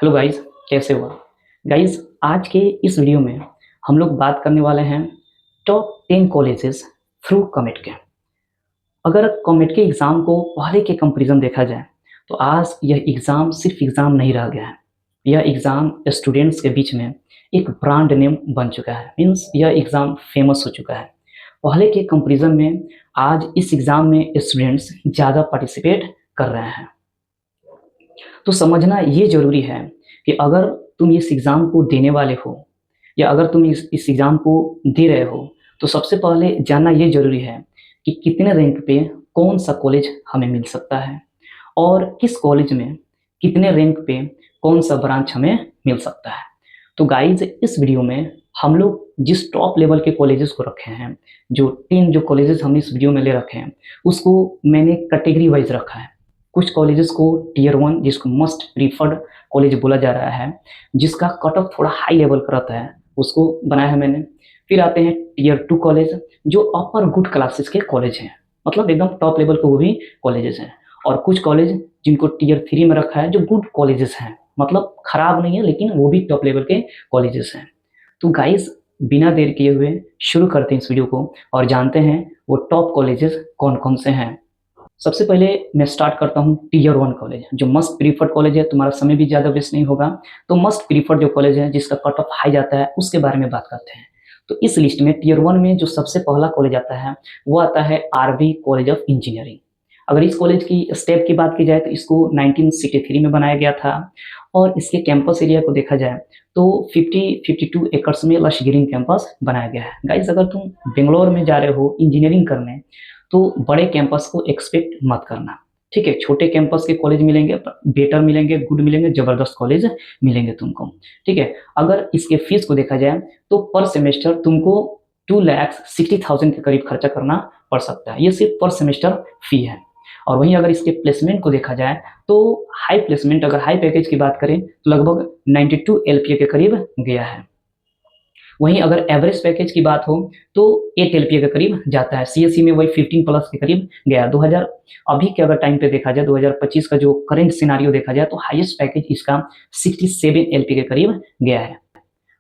Hello guys, कैसे हो guys. आज के इस वीडियो में हम लोग बात करने वाले हैं टॉप 10 कॉलेजेस थ्रू कमेट के। अगर कमेट के एग्ज़ाम को पहले के कंपैरिजन देखा जाए तो आज यह एग्ज़ाम सिर्फ एग्ज़ाम नहीं रह गया है। यह एग्ज़ाम स्टूडेंट्स के बीच में एक ब्रांड नेम बन चुका है। मीन्स यह एग्ज़ाम फेमस हो चुका है। पहले के कंपैरिजन में आज इस एग्ज़ाम में स्टूडेंट्स ज़्यादा पार्टिसिपेट कर रहे हैं। तो समझना ये ज़रूरी है कि अगर तुम इस एग्ज़ाम को देने वाले हो या अगर तुम इस एग्ज़ाम को दे रहे हो तो सबसे पहले जानना ये ज़रूरी है कि कितने रैंक पे कौन सा कॉलेज हमें मिल सकता है और किस कॉलेज में कितने रैंक पे कौन सा ब्रांच हमें मिल सकता है। तो गाइज, इस वीडियो में हम लोग जिस टॉप लेवल के कॉलेजेस को रखे हैं, जो 10 जो कॉलेजेस हमने इस वीडियो में ले रखे हैं, उसको मैंने कैटेगरी वाइज रखा है। कुछ कॉलेजेस को टियर 1 जिसको मोस्ट प्रीफर्ड कॉलेज बोला जा रहा है, जिसका कट ऑफ थोड़ा हाई लेवल का रहता है, उसको बनाया है मैंने। फिर आते हैं टियर 2 कॉलेज जो अपर गुड क्लासेस के कॉलेज हैं, मतलब एकदम टॉप लेवल के वो भी कॉलेजेस हैं। और कुछ कॉलेज जिनको टियर 3 में रखा है जो गुड कॉलेजेस हैं, मतलब खराब नहीं है लेकिन वो भी टॉप लेवल के कॉलेजेस हैं। तो गाइस, बिना देर किए हुए शुरू करते हैं इस वीडियो को और जानते हैं वो टॉप कॉलेजेस कौन कौन से हैं। सबसे पहले मैं स्टार्ट करता हूँ टियर 1 कॉलेज जो मस्ट प्रीफर्ड कॉलेज है। तुम्हारा समय भी ज़्यादा वेस्ट नहीं होगा, तो मस्ट प्रीफर्ड जो कॉलेज है जिसका कट ऑफ हाई जाता है उसके बारे में बात करते हैं। तो इस लिस्ट में टियर 1 में जो सबसे पहला कॉलेज आता है वो आता है आरवी कॉलेज ऑफ इंजीनियरिंग। अगर इस कॉलेज की स्टेप की बात की जाए तो इसको 1963 में बनाया गया था और इसके कैंपस एरिया को देखा जाए तो 52 एकड़ में लश ग्रीन कैंपस बनाया गया है। गाइस, अगर तुम बेंगलोर में जा रहे हो इंजीनियरिंग करने तो बड़े कैंपस को एक्सपेक्ट मत करना, ठीक है। छोटे कैंपस के कॉलेज मिलेंगे, बेटर मिलेंगे, गुड मिलेंगे, जबरदस्त कॉलेज मिलेंगे तुमको, ठीक है। अगर इसके फीस को देखा जाए तो पर सेमेस्टर तुमको 2,60,000 के करीब खर्चा करना पड़ सकता है। ये सिर्फ पर सेमेस्टर फी है। और वहीं अगर इसके प्लेसमेंट को देखा जाए तो हाई प्लेसमेंट, अगर हाई पैकेज की बात करें तो लगभग 92 LPA के करीब गया है। वहीं अगर एवरेज पैकेज की बात हो तो 8 LPA के करीब जाता है। CSE में वही 15 प्लस के करीब गया। 2000 अभी के अगर टाइम पे देखा जाए 2025 का जो करंट सिनारियो देखा जाए तो हाईएस्ट पैकेज इसका 67 LPA के करीब गया है।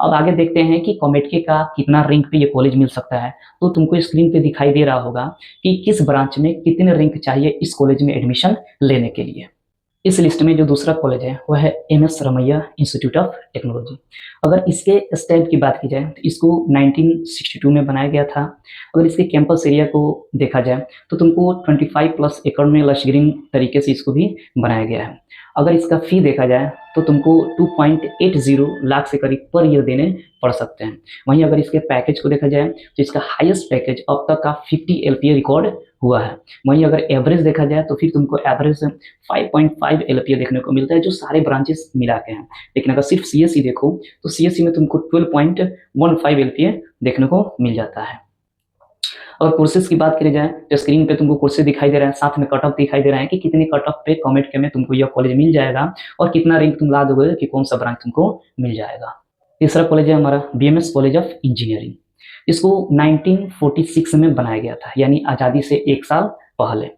अब आगे देखते हैं कि कॉमेट का कितना रैंक पे ये कॉलेज मिल सकता है। तो तुमको स्क्रीन पे दिखाई दे रहा होगा कि किस ब्रांच में कितने रैंक चाहिए इस कॉलेज में एडमिशन लेने के लिए। इस लिस्ट में जो दूसरा कॉलेज है वह है MS Ramaiah institute of technology. अगर इसके स्टैट की बात की जाए तो इसको 1962 में बनाया गया था। अगर इसके कैंपस एरिया को देखा जाए तो तुमको 25 प्लस एकड़ में लश ग्रीन तरीके से इसको भी बनाया गया है। अगर इसका फी देखा जाए तो तुमको 2.80 लाख से करीब पर ईयर देने पड़ सकते हैं। वहीं अगर इसके पैकेज को देखा जाए तो इसका हाईएस्ट पैकेज अब तक का 50 LPA रिकॉर्ड हुआ है। वहीं अगर एवरेज देखा जाए तो फिर तुमको एवरेज 5.5 LPA देखने को मिलता है जो सारे ब्रांचेस मिला के हैं। लेकिन अगर सिर्फ CSE देखो तो CSE में तुमको 12.15 LPA देखने को मिल जाता है। और कोर्सेज की बात करी जाए तो स्क्रीन पे तुमको कोर्सेज दिखाई दे रहा है, साथ में कट ऑफ दिखाई दे रहा है कि कितने कट ऑफ पे कॉमेट के में तुमको यह कॉलेज मिल जाएगा और कितना रैंक तुम ला दोगे कि कौन सा ब्रांच तुमको मिल जाएगा। तीसरा कॉलेज है हमारा BMS कॉलेज ऑफ इंजीनियरिंग। इसको 1946 में बनाया गया था, यानी आज़ादी से 1 साल पहले।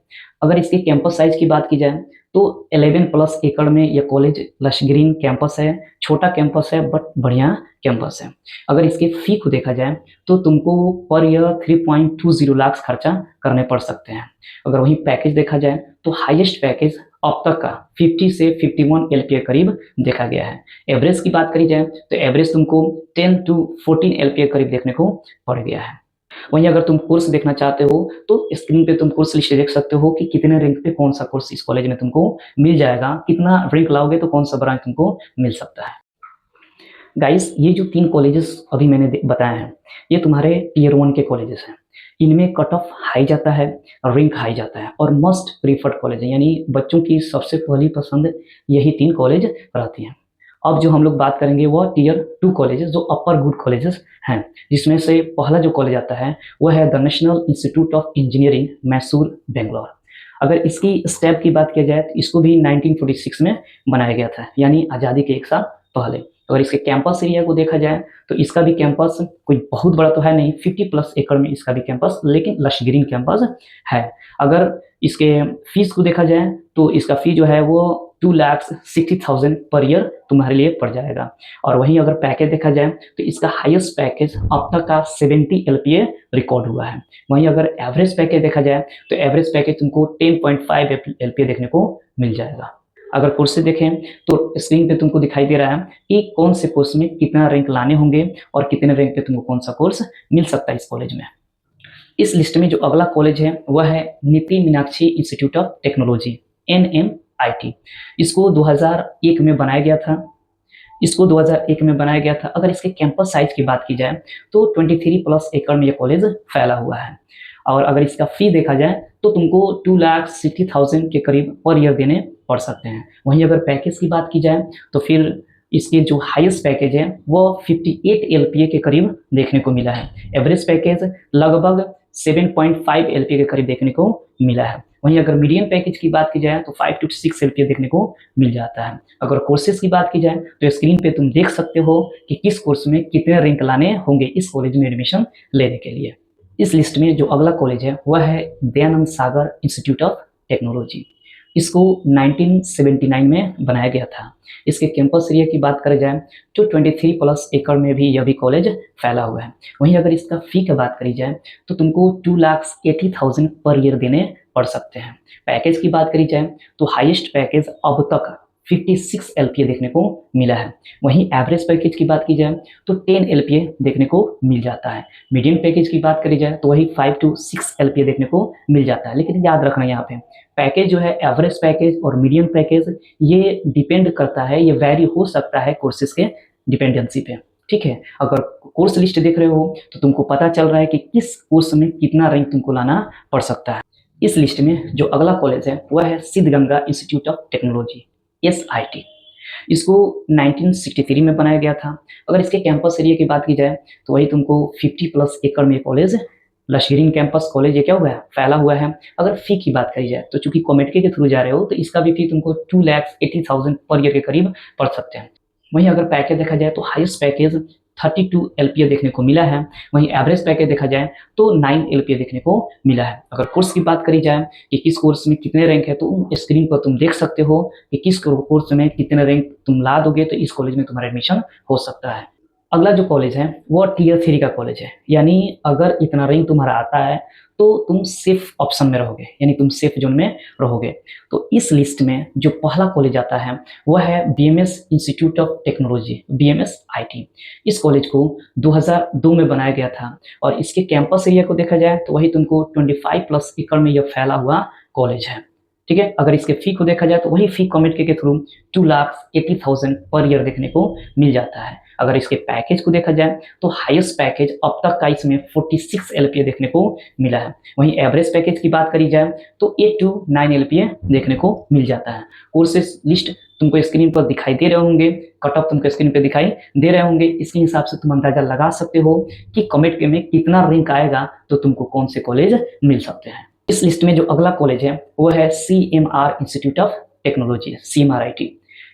अगर इसके कैंपस साइज की बात की जाए तो 11 प्लस एकड़ में यह कॉलेज लश ग्रीन कैंपस है। छोटा कैंपस है बट बढ़िया कैंपस है। अगर इसके फी को देखा जाए तो तुमको पर ईयर 3.20 लाख खर्चा करने पड़ सकते हैं। अगर वहीं पैकेज देखा जाए तो हाईएस्ट पैकेज अब तक का 50 से 51 LPA करीब देखा गया है। एवरेज की बात करी जाए तो एवरेज तुमको 10 to 14 LPA करीब देखने को पड़ गया है। वहीं अगर तुम कोर्स देखना चाहते हो तो स्क्रीन पे तुम कोर्स लिस्ट देख सकते हो कि कितने रैंक पे कौन सा कोर्स इस कॉलेज में तुमको मिल जाएगा, कितना रैंक लाओगे तो कौन सा ब्रांच तुमको मिल सकता है। गाइस, ये जो 3 कॉलेजेस अभी मैंने बताए हैं ये तुम्हारे टियर 1 के कॉलेजेस हैं। इनमें कट ऑफ हाई जाता है, रैंक हाई जाता है और मोस्ट प्रीफर्ड कॉलेज है, यानी बच्चों की सबसे पहली पसंद यही 3 कॉलेज रहती हैं। अब जो हम लोग बात करेंगे वो टियर 2 कॉलेजेस जो अपर गुड कॉलेजेस हैं, जिसमें से पहला जो कॉलेज आता है वह है the national institute of engineering Mysore Bangalore. अगर इसकी स्टेप की बात किया जाए तो इसको भी 1946 में बनाया गया था, यानी आज़ादी के 1 साल पहले। अगर इसके कैंपस एरिया को देखा जाए तो इसका भी कैंपस कोई बहुत बड़ा तो है नहीं, 50 प्लस एकड़ में इसका भी कैंपस, लेकिन लश ग्रीन कैंपस है। अगर इसके फीस को देखा जाए तो इसका फी जो है वो 2,60,000 पर ईयर तुम्हारे लिए पड़ जाएगा। और वहीं अगर पैकेज देखा जाए तो इसका हाईएस्ट पैकेज अब तक का 70 LPA रिकॉर्ड हुआ है। वहीं अगर एवरेज पैकेज देखा जाए तो एवरेज पैकेज तुमको 10.5 LPA देखने को मिल जाएगा। अगर कोर्स से देखें तो स्क्रीन पे तुमको दिखाई दे रहा है कि कौन से कोर्स में कितना रैंक लाने होंगे और कितने रैंक पे तुमको कौन सा कोर्स मिल सकता है इस कॉलेज में। इस लिस्ट में जो अगला कॉलेज है वह है नीति Meenakshi institute of technology, NMIT। इसको 2001 में बनाया गया था। अगर इसके कैंपस साइज की बात की जाए तो 23+ एकड़ में ये कॉलेज फैला हुआ है। और अगर इसका फी देखा जाए तो तुमको 2,60,000 के करीब पर ईयर देने पड़ सकते हैं। वहीं अगर पैकेज की बात की जाए तो फिर इसके जो हाईएस्ट पैकेज है वो 58 LPA के करीब देखने को मिला है। एवरेज पैकेज लगभग 7.5 LPA के करीब देखने को मिला है। वहीं अगर मीडियम पैकेज की बात की जाए तो 5 to 6 LPA देखने को मिल जाता है। अगर कोर्सेज की बात की जाए तो स्क्रीन पे तुम देख सकते हो कि किस कोर्स में कितने रैंक लाने होंगे इस कॉलेज में एडमिशन लेने के लिए। इस लिस्ट में जो अगला कॉलेज है वह है दयानंद सागर इंस्टीट्यूट ऑफ टेक्नोलॉजी। इसको 1979 में बनाया गया था। इसके कैंपस एरिया की बात करें जाए तो 23+ एकड़ में भी यह भी कॉलेज फैला हुआ है। वहीं अगर इसका फी की बात करी जाए तो तुमको 2,80,000 पर ईयर देने पड़ सकते हैं। पैकेज की बात करी जाए तो हाईएस्ट पैकेज अब तक 56 LPA देखने को मिला है। वहीं एवरेज पैकेज की बात की जाए तो 10 LPA देखने को मिल जाता है। मीडियम पैकेज की बात करी जाए तो वही 5 to 6 LPA देखने को मिल जाता है। लेकिन याद रखना यहाँ पे पैकेज जो है एवरेज पैकेज और मीडियम पैकेज ये डिपेंड करता है, ये वैरी हो सकता है कोर्सेज के डिपेंडेंसी पे। ठीक है, अगर कोर्स लिस्ट देख रहे हो तो तुमको पता चल रहा है कि किस कोर्स में कितना रैंक तुमको लाना पड़ सकता है। इस लिस्ट में जो अगला कॉलेज है वह है Siddaganga institute of technology, SIT। इसको 1963 में बनाया गया था। अगर इसके कैंपस एरिया की बात की जाए तो वही तुमको 50+ एकड़ में कॉलेज लश्करीन कैंपस कॉलेज ये क्या हुआ है फैला हुआ है। अगर फी की बात करी जाए तो चूंकि कॉमेडके के थ्रू जा रहे हो तो इसका भी फी तुमको 2,80,000 पर ईयर के करीब पड़ सकते हैं। वहीं अगर पैकेज देखा जाए तो हाईएस्ट पैकेज 32 LPA देखने को मिला है। वहीं एवरेज पैकेज देखा जाए तो 9 LPA देखने को मिला है। अगर कोर्स की बात करी जाए कि किस कोर्स में कितने रैंक है तो स्क्रीन पर तुम देख सकते हो कि किस कोर्स में कितने रैंक तुम ला दोगे तो इस कॉलेज में तुम्हारा एडमिशन हो सकता है। अगला जो कॉलेज है वो टियर 3 का कॉलेज है, यानी अगर इतना रैंक तुम्हारा आता है तो तुम सेफ ऑप्शन में रहोगे, यानी तुम सेफ जोन में रहोगे। तो इस लिस्ट में जो पहला कॉलेज आता है वह है BMS institute of technology, BMS-IT। इस कॉलेज को 2002 में बनाया गया था और इसके कैंपस एरिया को देखा जाए तो वही तुमको 25+ एकड़ में यह फैला हुआ कॉलेज है। ठीक है, अगर इसके फी को देखा जाए तो वही फी कॉमेडके के थ्रू 2,80,000 पर ईयर देखने को मिल जाता है। अगर इसके पैकेज को देखा जाए तो हाईएस्ट पैकेज अब तक का इसमें 46 LPA देखने को मिला है। वहीं एवरेज पैकेज की बात करी जाए तो 8 to 9 LPA देखने को मिल जाता है। कोर्सेज लिस्ट तुमको स्क्रीन पर दिखाई दे रहे होंगे, कट ऑफ तुमको स्क्रीन पर दिखाई दे रहे होंगे। इसके हिसाब से तुम अंदाजा लगा सकते हो कि कॉमेडके में कितना रैंक आएगा तो तुमको कौन से कॉलेज मिल सकते हैं। इस लिस्ट में जो अगला कॉलेज है वो है CMR institute of technology, CMRIT।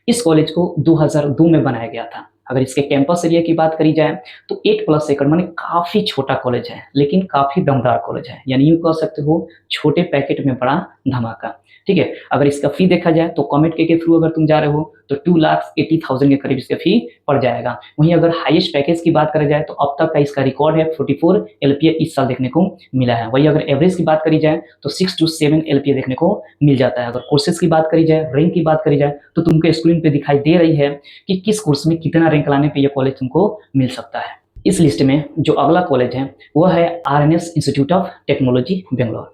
इस कॉलेज को 2002 में बनाया गया था। अगर इसके कैंपस एरिया की बात करी जाए तो 8+ एकड़ माने काफी छोटा कॉलेज है लेकिन काफी दमदार कॉलेज है, यानी यूं कह सकते हो छोटे पैकेट में बड़ा धमाका। ठीक है, अगर इसका फी देखा जाए तो कॉमेडके के थ्रू अगर तुम जा रहे हो तो 2,80,000 के करीब इसका फी पड़ जाएगा। वहीं अगर हाईएस्ट पैकेज की बात करा जाए तो अब तक का इसका रिकॉर्ड है 44 LPA इस साल देखने को मिला है। वहीं अगर एवरेज की बात करी जाए तो 6 to 7 LPA देखने को मिल जाता है। अगर कोर्सेज की बात करी जाए, रैंक की बात करी जाए तो तुमको स्क्रीन पे दिखाई दे रही है कि किस कोर्स में कितना रैंक लाने पे यह कॉलेज तुमको मिल सकता है। इस लिस्ट में जो अगला कॉलेज है वह है RNS institute of technology, Bangalore.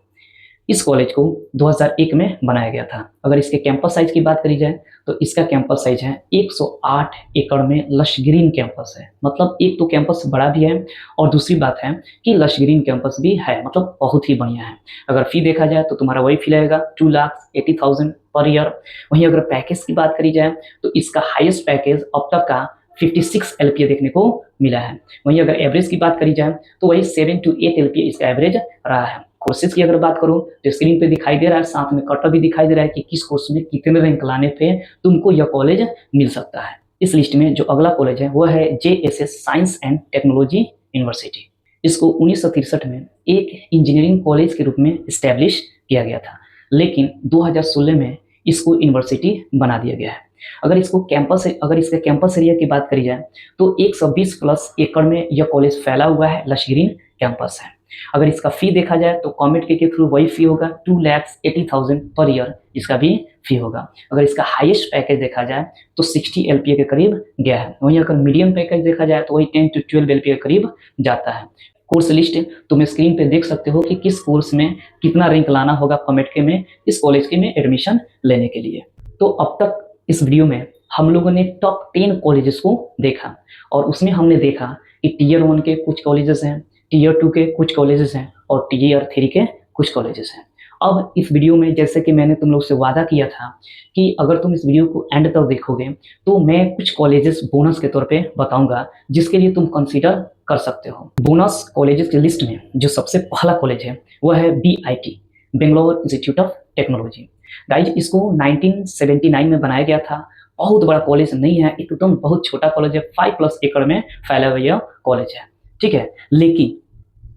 इस कॉलेज को 2001 में बनाया गया था। अगर इसके कैंपस साइज की बात करी जाए तो इसका कैंपस साइज है 108 एकड़ में लश ग्रीन कैंपस है। मतलब एक तो कैंपस बड़ा भी है और दूसरी बात है कि लश ग्रीन कैंपस भी है, मतलब बहुत ही बढ़िया है। अगर फी देखा जाए तो तुम्हारा वही फी लगेगा 2,80,000 पर ईयर। वहीं अगर पैकेज की बात करी जाए तो इसका हाईएस्ट पैकेज अब तक का 56 LPA देखने को मिला है। वहीं अगर एवरेज की बात करी जाए तो वही 7 to 8 LPA इसका एवरेज रहा है। कोर्सेज की अगर बात करूं तो स्क्रीन पे दिखाई दे रहा है, साथ में कट ऑफ भी दिखाई दे रहा है कि किस कोर्स में कितने रैंक लाने पे तुमको यह कॉलेज मिल सकता है। इस लिस्ट में जो अगला कॉलेज है वो है JSS science and technology university. इसको 1963 में एक इंजीनियरिंग कॉलेज के रूप में इस्टेब्लिश किया गया था, लेकिन 2016 में इसको यूनिवर्सिटी बना दिया गया है। अगर इसके कैंपस एरिया की बात करी जाए तो 120 प्लस एकड़ में यह कॉलेज फैला हुआ है, लश ग्रीन कैंपस है। अगर इसका फी देखा जाए तो कॉमेड के थ्रू वही फी होगा 2,80,000 पर ईयर, इसका भी फी होगा। अगर इसका हाईएस्ट पैकेज देखा जाए तो 60 LPA के करीब गया है। वहीं अगर मीडियम पैकेज देखा जाए तो वही 10 to 12 LPA के करीब जाता है। कोर्स लिस्ट तुम स्क्रीन पे देख सकते हो कि किस कोर्स में कितना रैंक लाना होगा कॉमेड के में इस कॉलेज के में एडमिशन लेने के लिए। तो अब तक इस वीडियो में हम लोगों ने टॉप 10 कॉलेजेस को देखा और उसमें हमने देखा कि टीयर 1 के कुछ कॉलेजेस हैं, टीयर 2 के कुछ कॉलेजेस हैं और टीयर 3 के कुछ कॉलेजेस हैं। अब इस वीडियो में जैसे कि मैंने तुम लोग से वादा किया था कि अगर तुम इस वीडियो को एंड तक देखोगे तो मैं कुछ कॉलेजेस बोनस के तौर पे बताऊंगा जिसके लिए तुम कंसीडर कर सकते हो। बोनस कॉलेजेस की लिस्ट में जो सबसे पहला कॉलेज है वह है BIT, Bangalore institute of technology. Guys इसको 1979 में बनाया गया था। बहुत बड़ा कॉलेज नहीं है, एकदम बहुत छोटा कॉलेज है, 5+ एकड़ में फैला हुआ यह कॉलेज है, ठीक है। लेकिन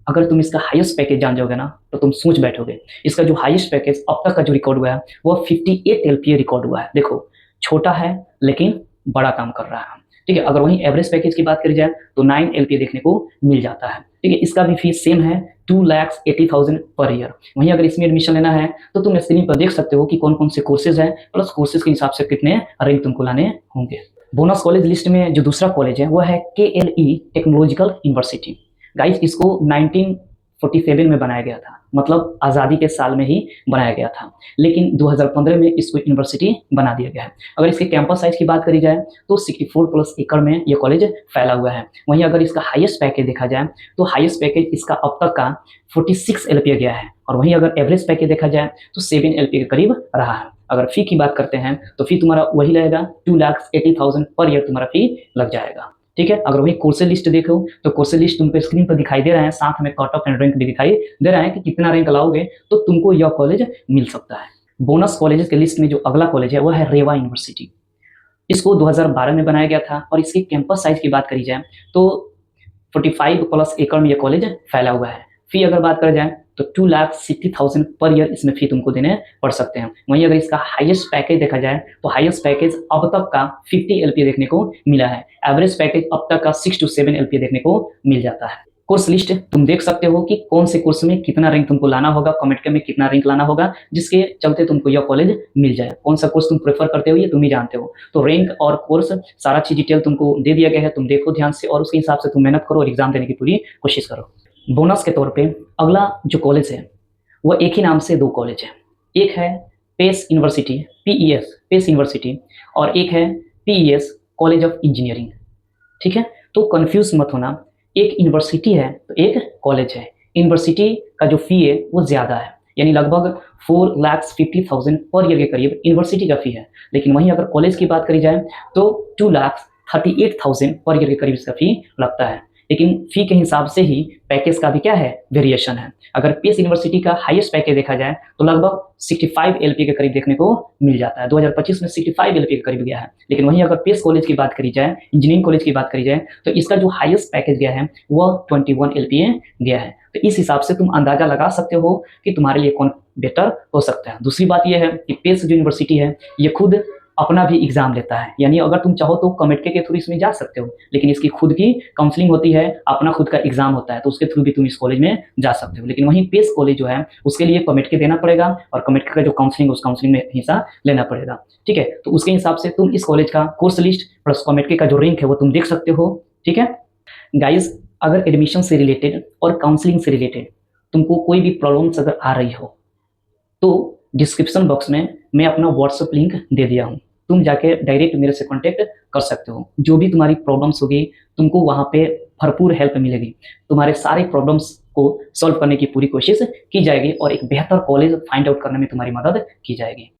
अगर तुम इसका हाईएस्ट पैकेज जान जाओगे ना तो तुम सोच बैठोगे। इसका जो हाईएस्ट पैकेज अब तक का जो रिकॉर्ड हुआ है वो 58 LPA रिकॉर्ड हुआ है। देखो छोटा है लेकिन बड़ा काम कर रहा है, ठीक है। अगर वहीं एवरेज पैकेज की बात करी जाए तो 9 LPA देखने को मिल जाता है, ठीक है। इसका भी फीस सेम है 2,80,000 पर ईयर। वहीं अगर इसमें एडमिशन लेना है तो तुम स्क्रीन पर देख सकते हो कि कौन कौन से कोर्सेज हैं प्लस कोर्सेज के हिसाब से कितने रैंक तुमको लाने होंगे। बोनस कॉलेज लिस्ट में जो दूसरा कॉलेज है वह है KLE टेक्नोलॉजिकल यूनिवर्सिटी। गाइज इसको 1947 में बनाया गया था, मतलब आज़ादी के साल में ही बनाया गया था, लेकिन 2015 में इसको यूनिवर्सिटी बना दिया गया है। अगर इसके कैंपस साइज की बात करी जाए तो 64+ एकड़ में यह कॉलेज फैला हुआ है। वहीं अगर इसका हाईएस्ट पैकेज देखा जाए तो हाईएस्ट पैकेज इसका अब तक का 46 LPA गया है और वहीं अगर एवरेज पैकेज देखा जाए तो 7 LPA के करीब रहा है। अगर फी की बात करते हैं तो फी तुम्हारा वही लगेगा 2,80,000 पर ईयर तुम्हारा फी लग जाएगा, ठीक है। अगर वही कोर्सेज लिस्ट देखो तो कोर्सेज लिस्ट तुमको स्क्रीन पर दिखाई दे रहा है, साथ में कट ऑफ एंड रैंक भी दिखाई दे रहा है कि कितना रैंक लाओगे तो तुमको यह कॉलेज मिल सकता है। बोनस कॉलेजेस के लिस्ट में जो अगला कॉलेज है वह है रेवा यूनिवर्सिटी। इसको 2012 में बनाया गया था और इसके कैंपस साइज की बात करी जाए तो 45+ एकड़ में यह कॉलेज फैला हुआ है। फी अगर बात करा जाए तो 2,60,000 पर ईयर इसमें फी तुमको देने पड़ सकते हैं। वहीं अगर इसका हाईएस्ट पैकेज देखा जाए तो हाईएस्ट पैकेज अब तक का 50 LPA देखने को मिला है। एवरेज पैकेज अब तक का 6 to 7 LPA देखने को मिल जाता है। कोर्स लिस्ट तुम देख सकते हो कि कौन से कोर्स में कितना रैंक तुमको लाना होगा, कॉमेड में कितना रैंक लाना होगा जिसके चलते तुमको यह कॉलेज मिल जाए। कौन सा कोर्स तुम प्रेफर करते हो ये तुम ही जानते हो। तो रैंक और कोर्स सारा चीज डिटेल तुमको दे दिया गया है, तुम देखो ध्यान से और उसके हिसाब से तुम मेहनत करो और एग्जाम देने की पूरी कोशिश करो। बोनस के तौर पे अगला जो कॉलेज है वह एक ही नाम से 2 कॉलेज है। एक है PES university, PES PES university, और एक है PES कॉलेज ऑफ इंजीनियरिंग, ठीक है। तो कंफ्यूज मत होना, एक यूनिवर्सिटी है तो एक कॉलेज है। यूनिवर्सिटी का जो फी है वो ज़्यादा है, यानी लगभग 4,50,000 पर ईयर के करीब यूनिवर्सिटी का फी है। लेकिन वहीं अगर कॉलेज की बात करी जाए तो 2,38,000 पर ईयर के करीब इसका फी लगता है। लेकिन फी के हिसाब से ही पैकेज का भी क्या है वेरिएशन है। अगर पेस यूनिवर्सिटी का हाईएस्ट पैकेज देखा जाए तो लगभग 65 LPA के करीब देखने को मिल जाता है। 2025 में 65 LPA के करीब गया है। लेकिन वहीं अगर पेस कॉलेज की बात करी जाए, इंजीनियरिंग कॉलेज की बात करी जाए तो इसका जो हाईएस्ट पैकेज गया है वह 21 LPA गया है। तो इस हिसाब से तुम अंदाजा लगा सकते हो कि तुम्हारे लिए कौन बेटर हो सकता है। दूसरी बात यह है कि पेस जो यूनिवर्सिटी है ये खुद अपना भी एग्जाम लेता है, यानी अगर तुम चाहो तो कमेट के थ्रू इसमें जा सकते हो, लेकिन इसकी खुद की काउंसलिंग होती है, अपना खुद का एग्जाम होता है, तो उसके थ्रू भी तुम इस कॉलेज में जा सकते हो। लेकिन वहीं पेस कॉलेज जो है उसके लिए कमेट के देना पड़ेगा और कमेट का जो काउंसलिंग उस काउंसलिंग में हिस्सा लेना पड़ेगा, ठीक है। तो उसके हिसाब से तुम इस कॉलेज का कोर्स लिस्ट प्लस कमेट का जो रैंक है वो तुम देख सकते हो, ठीक है। गाइज अगर एडमिशन से रिलेटेड और काउंसलिंग से रिलेटेड तुमको कोई भी प्रॉब्लम्स अगर आ रही हो तो डिस्क्रिप्शन बॉक्स में मैं अपना व्हाट्सएप लिंक दे दिया हूँ, तुम जाके डायरेक्ट मेरे से कांटेक्ट कर सकते हो। जो भी तुम्हारी प्रॉब्लम्स होगी तुमको वहाँ पे भरपूर हेल्प मिलेगी, तुम्हारे सारे प्रॉब्लम्स को सॉल्व करने की पूरी कोशिश की जाएगी और एक बेहतर कॉलेज फाइंड आउट करने में तुम्हारी मदद की जाएगी।